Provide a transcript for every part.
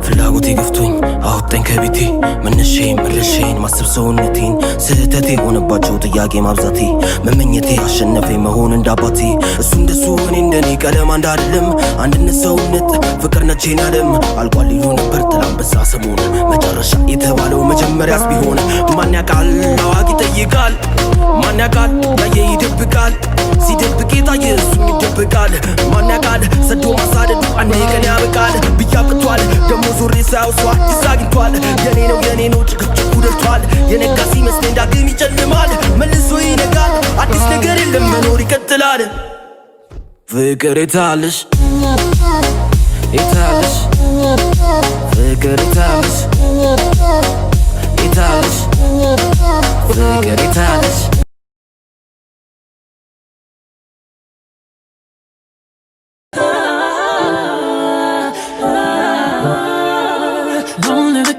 ፍላጎቴ ገፍቶኝ አወጣኝ ከቤቴ መነሻዬን መድረሻዬን ማሰብ ሰውነቴን ስህተቴ ሆነባቸው ጥያቄ ማብዛቴ መመኘቴ አሸነፈኝ መሆን እንዳባቴ እሱ እንደሱ እኔ እንደኔ ቀለም አንድ አይደለም አንድነት ሰውነት ፍቅር ነቼን ያለም አልቋል ይሉ ነበር ትላንበሳ ሰሞን መጨረሻ የተባለው መጀመሪያስ ቢሆን ማን ያውቃል አዋቂ ይጠይቃል ማን ያውቃል ያየ ይደብቃል ሲደብቅ የታየ እሱ ይደብቃል ማን ያውቃል ሰዶ ማሳደዱ አንዴ ቀን ያበቃል ብያብቅቷል ደሞ ዙሬ ሳያውሷ ይሳግቷል የኔ ነው ጭቅጭቁ ደርቷል የነጋ ሲመስለኝ ዳግም ይጨልማል መልሶ ይነጋል አዲስ ነገር የለም መኖር ይቀጥላል ፍቅር የታለሽ የታለሽ ፍቅር የታለሽ የታለሽ ፍቅር የታለሽ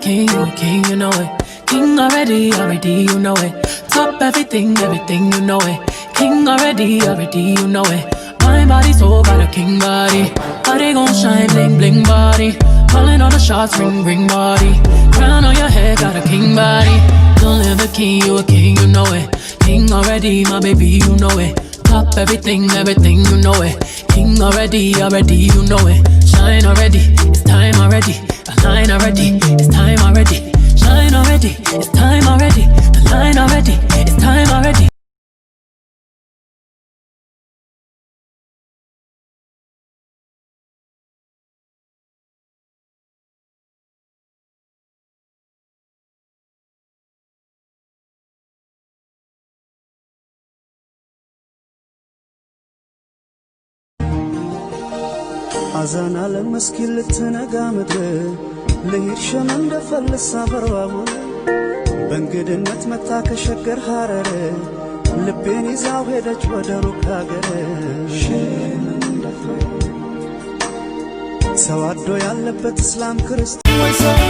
King, you a king, you know it. King already, you know it. Top everything, you know it. King already, you know it. My body so got a king body. Body gon' shine, bling, bling body. Calling all the shots, ring, ring body. Crown on your head, got a king body. Don't live a king, you a king, you know it. King already, my baby, you know it. Top everything, you know it. King already, you know it. Shine already, it's time already. Line already, it's time already. Shine already, it's time already. The line already, it's time already. አዛና ለመስኪን ልትነጋ ምድር ለሄድ ሸመን እንደፈልሳ በርባቡ በእንግድነት መታ ከሸገር ሐረር ልቤን ይዛው ሄደች ወደ ሩቅ ሀገር ሰው አዶ ያለበት እስላም ክርስቲያን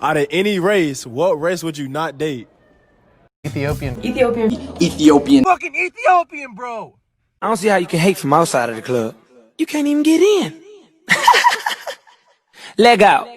Out of any race, what race would you not date? Ethiopian. Fucking Ethiopian, bro. I don't see how you can hate from outside of the club. You can't even get in. Leg out.